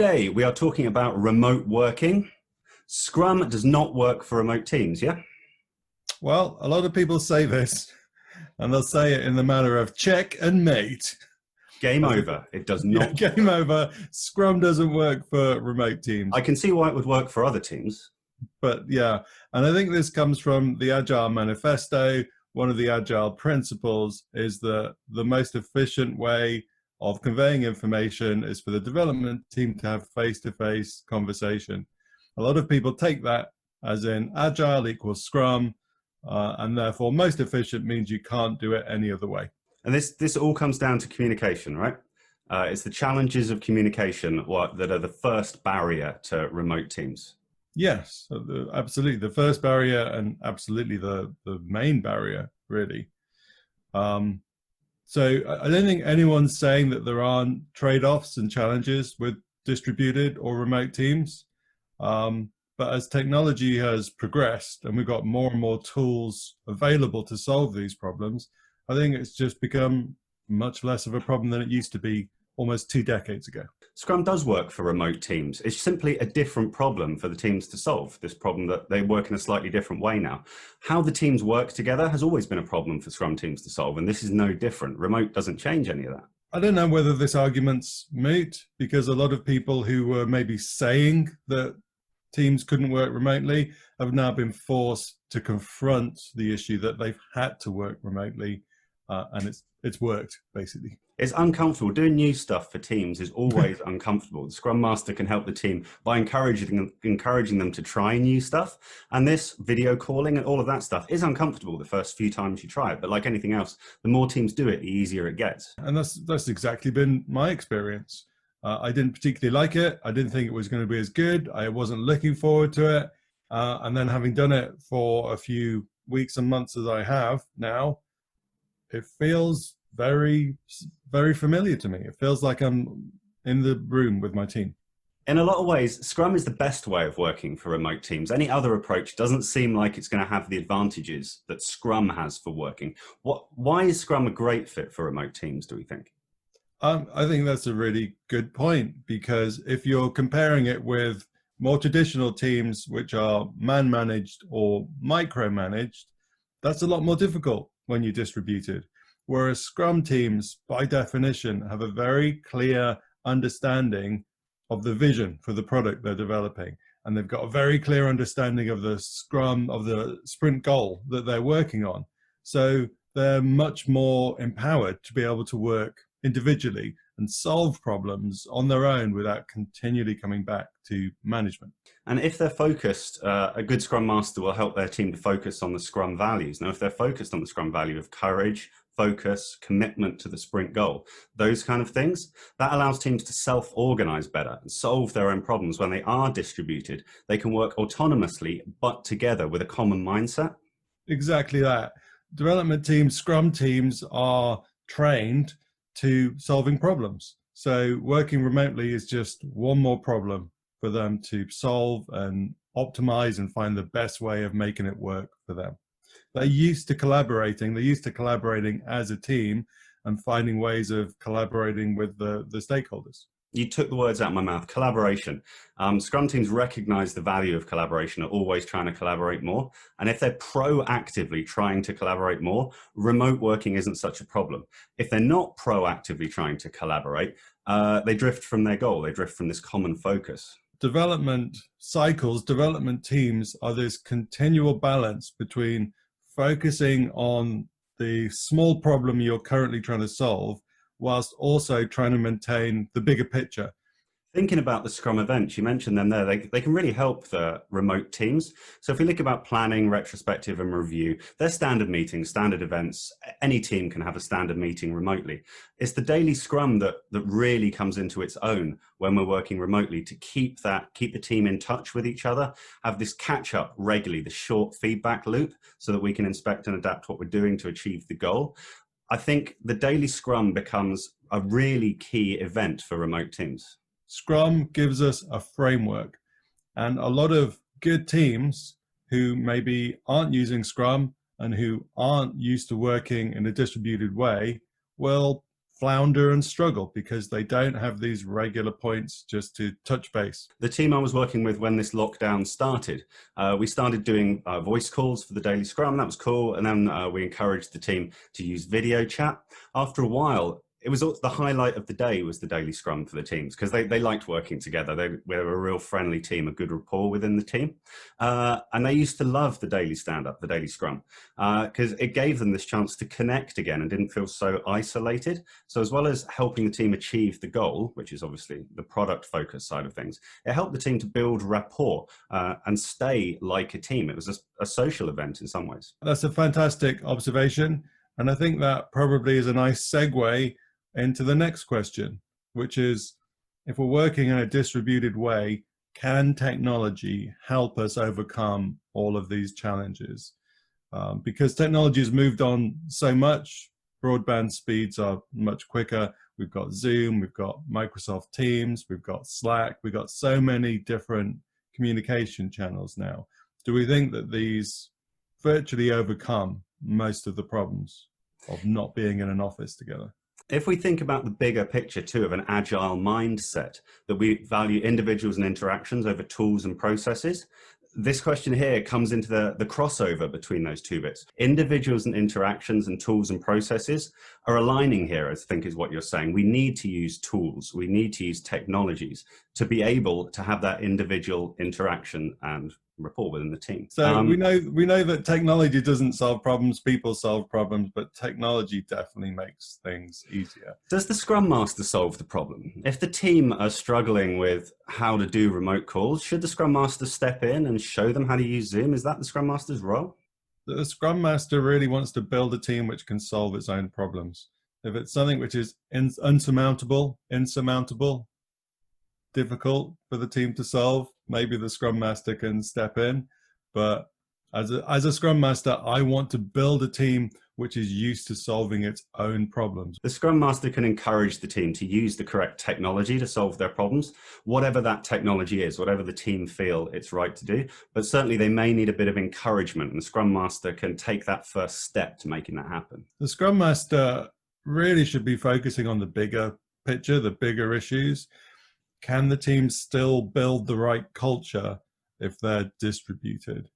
Today we are talking about remote working. Scrum does not work for remote teams, yeah? Well, a lot of people say this, and they'll say it in the manner of check and mate. Game over. It does not. Yeah, game over. Scrum doesn't work for remote teams. I can see why it would work for other teams. But yeah, and I think this comes from the Agile Manifesto. One of the Agile principles is that the most efficient way of conveying information is for the development team to have face-to-face conversation. A lot of people take that as in Agile equals Scrum, and therefore most efficient means you can't do it any other way. And this all comes down to communication, right? It's the challenges of communication that are the first barrier to remote teams. Yes, absolutely. The first barrier and absolutely the main barrier, really. So I don't think anyone's saying that there aren't trade-offs and challenges with distributed or remote teams. But as technology has progressed and we've got more and more tools available to solve these problems, I think it's just become much less of a problem than it used to be almost 2 decades ago. Scrum does work for remote teams. It's simply a different problem for the teams to solve, this problem that they work in a slightly different way now. How the teams work together has always been a problem for Scrum teams to solve, and this is no different. Remote doesn't change any of that. I don't know whether this argument's moot, because a lot of people who were maybe saying that teams couldn't work remotely have now been forced to confront the issue that they've had to work remotely, and it's worked, basically. It's uncomfortable. Doing new stuff for teams is always uncomfortable. The Scrum Master can help the team by encouraging them to try new stuff. And this video calling and all of that stuff is uncomfortable the first few times you try it. But like anything else, the more teams do it, the easier it gets. And that's exactly been my experience. I didn't particularly like it. I didn't think it was going to be as good. I wasn't looking forward to it. And then having done it for a few weeks and months as I have now, it feels very, very familiar to me. It feels like I'm in the room with my team. In a lot of ways, Scrum is the best way of working for remote teams. Any other approach doesn't seem like it's going to have the advantages that Scrum has for working. Why is Scrum a great fit for remote teams, do we think? I think that's a really good point, because if you're comparing it with more traditional teams, which are man-managed or micromanaged, that's a lot more difficult when you're distributed. Whereas Scrum teams, by definition, have a very clear understanding of the vision for the product they're developing. And they've got a very clear understanding of the sprint goal that they're working on. So they're much more empowered to be able to work individually and solve problems on their own without continually coming back to management. And if they're focused, a good Scrum Master will help their team to focus on the Scrum values. Now, if they're focused on the Scrum value of courage, focus, commitment to the sprint goal, those kind of things, that allows teams to self-organize better and solve their own problems. When they are distributed, they can work autonomously, but together with a common mindset. Exactly that. Development teams, Scrum teams are trained to solving problems. So working remotely is just one more problem for them to solve and optimize and find the best way of making it work for them. They're used to collaborating. They're used to collaborating as a team and finding ways of collaborating with the stakeholders. You took the words out of my mouth. Collaboration. Scrum teams recognize the value of collaboration, are always trying to collaborate more. And if they're proactively trying to collaborate more, remote working isn't such a problem. If they're not proactively trying to collaborate, they drift from their goal. They drift from this common focus. Development cycles, development teams are this continual balance between focusing on the small problem you're currently trying to solve, whilst also trying to maintain the bigger picture. Thinking about the Scrum events, you mentioned them there, they can really help the remote teams. So if we look about planning, retrospective and review, they're standard meetings, standard events. Any team can have a standard meeting remotely. It's the daily Scrum that really comes into its own when we're working remotely to keep the team in touch with each other, have this catch up regularly, the short feedback loop, so that we can inspect and adapt what we're doing to achieve the goal. I think the daily Scrum becomes a really key event for remote teams. Scrum gives us a framework, and a lot of good teams who maybe aren't using Scrum and who aren't used to working in a distributed way will flounder and struggle because they don't have these regular points just to touch base. The team I was working with when this lockdown started, we started doing voice calls for the daily scrum. That was cool. And then we encouraged the team to use video chat. After a while, it was the highlight of the day was the daily scrum for the teams because they liked working together. They were a real friendly team, a good rapport within the team. And they used to love the daily stand-up, the daily scrum, because it gave them this chance to connect again and didn't feel so isolated. So as well as helping the team achieve the goal, which is obviously the product focus side of things, it helped the team to build rapport and stay like a team. It was a social event in some ways. That's a fantastic observation. And I think that probably is a nice segue into the next question, which is, if we're working in a distributed way, can technology help us overcome all of these challenges? Because technology has moved on so much, broadband speeds are much quicker. We've got Zoom, we've got Microsoft Teams, we've got Slack, we've got so many different communication channels now. Do we think that these virtually overcome most of the problems of not being in an office together? If we think about the bigger picture too of an agile mindset, that we value individuals and interactions over tools and processes, this question here comes into the crossover between those two bits. Individuals and interactions and tools and processes are aligning here, I think is what you're saying. We need to use tools, we need to use technologies to be able to have that individual interaction and rapport within the team. So we know that technology doesn't solve problems, people solve problems, but technology definitely makes things easier. Does the Scrum Master solve the problem? If the team are struggling with how to do remote calls, should the Scrum Master step in and show them how to use Zoom? Is that the Scrum Master's role? The Scrum Master really wants to build a team which can solve its own problems. If it's something which is insurmountable, difficult for the team to solve, maybe the Scrum Master can step in. But as a Scrum Master, I want to build a team which is used to solving its own problems. The Scrum Master can encourage the team to use the correct technology to solve their problems, whatever that technology is, whatever the team feel it's right to do. But certainly they may need a bit of encouragement, and the Scrum Master can take that first step to making that happen. The Scrum Master really should be focusing on the bigger picture, the bigger issues. Can the team still build the right culture if they're distributed?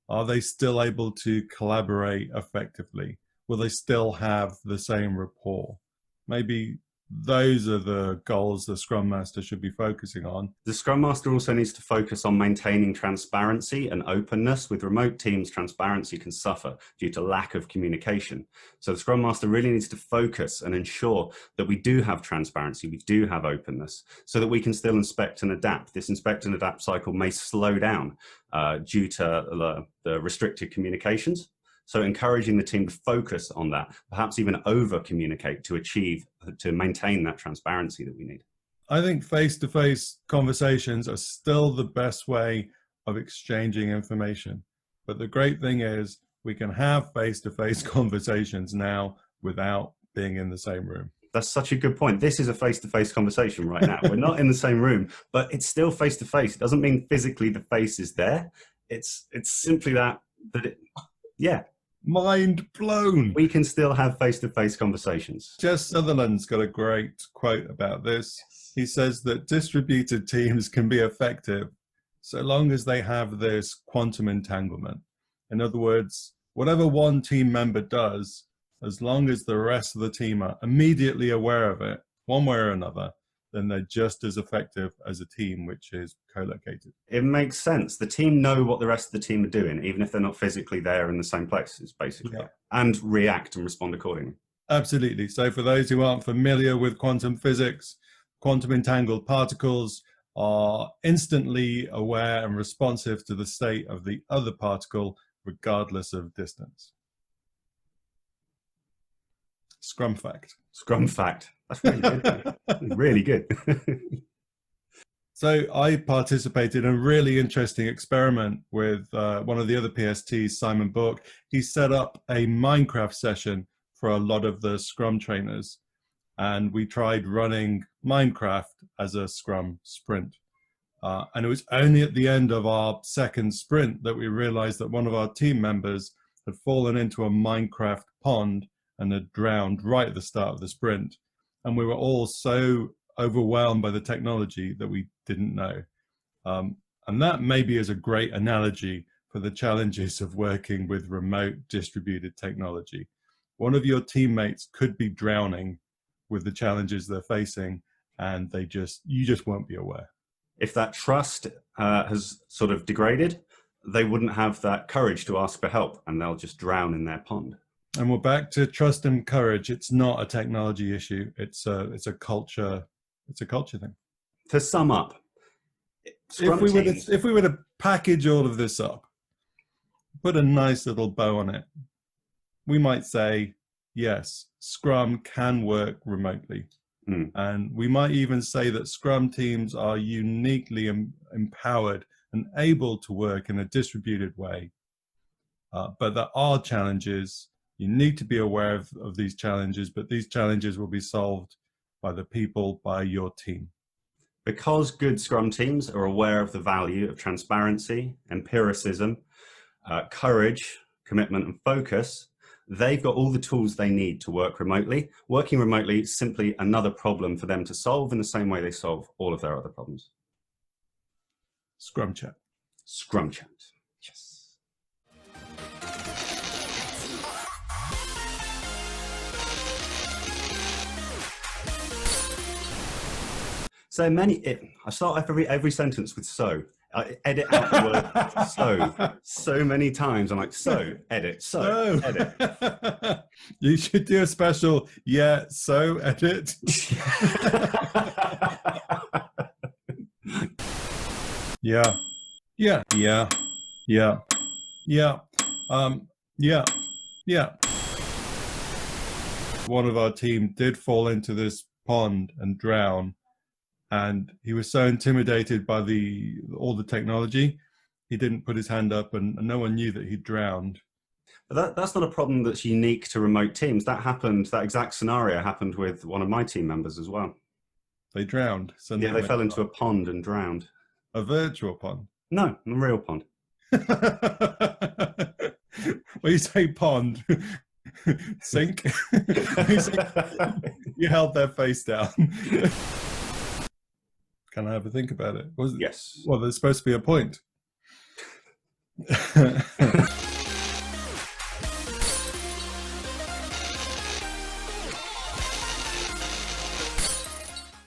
Are they still able to collaborate effectively? Will they still have the same rapport? Maybe those are the goals the Scrum Master should be focusing on. The Scrum Master also needs to focus on maintaining transparency and openness. With remote teams, transparency can suffer due to lack of communication. So the Scrum Master really needs to focus and ensure that we do have transparency, we do have openness, so that we can still inspect and adapt. This inspect and adapt cycle may slow down due to the restricted communications. So encouraging the team to focus on that, perhaps even over communicate to maintain that transparency that we need. I think face-to-face conversations are still the best way of exchanging information. But the great thing is we can have face-to-face conversations now without being in the same room. That's such a good point. This is a face-to-face conversation right now. We're not in the same room, but it's still face-to-face. It doesn't mean physically the face is there. It's simply yeah. Mind blown. We can still have face-to-face conversations. Jess Sutherland's got a great quote about this. He says that distributed teams can be effective so long as they have this quantum entanglement. In other words, whatever one team member does, as long as the rest of the team are immediately aware of it, one way or another, then they're just as effective as a team which is co-located. It makes sense. The team know what the rest of the team are doing, even if they're not physically there in the same places, basically, and react and respond accordingly. Absolutely. So for those who aren't familiar with quantum physics, quantum entangled particles are instantly aware and responsive to the state of the other particle, regardless of distance. Scrum fact. Scrum fact. That's really good. Really good. So I participated in a really interesting experiment with one of the other PSTs, Simon Bourke. He set up a Minecraft session for a lot of the Scrum trainers. And we tried running Minecraft as a Scrum sprint. And it was only at the end of our second sprint that we realized that one of our team members had fallen into a Minecraft pond and had drowned right at the start of the sprint. and we were all so overwhelmed by the technology that we didn't know. And that maybe is a great analogy for the challenges of working with remote distributed technology. One of your teammates could be drowning with the challenges they're facing, and you just won't be aware. If that trust has sort of degraded, they wouldn't have that courage to ask for help, and they'll just drown in their pond. And we're back to trust and courage. It's not a technology issue. It's a culture. It's a culture thing. To sum up, if we were to package all of this up, put a nice little bow on it, we might say, yes, Scrum can work remotely. And we might even say that Scrum teams are uniquely empowered and able to work in a distributed way. But there are challenges. You need to be aware of these challenges, but these challenges will be solved by the people, by your team. Because good Scrum teams are aware of the value of transparency, empiricism, courage, commitment, and focus, they've got all the tools they need to work remotely. Working remotely is simply another problem for them to solve in the same way they solve all of their other problems. Scrum Chat. Scrum Chat. Yes. So I start every sentence with so. I edit out the word so many times. I'm like, so, edit, so, edit. You should do a special, so, edit. Yeah. One of our team did fall into this pond and drown. And he was so intimidated by all the technology, he didn't put his hand up, and no one knew that he drowned. But that's not a problem that's unique to remote teams. That exact scenario happened with one of my team members as well. They drowned. Yeah, they fell into a pond and drowned. A virtual pond? No, a real pond. When you say pond, sink? You held their face down. Can I have a think about it? Yes. Well, there's supposed to be a point.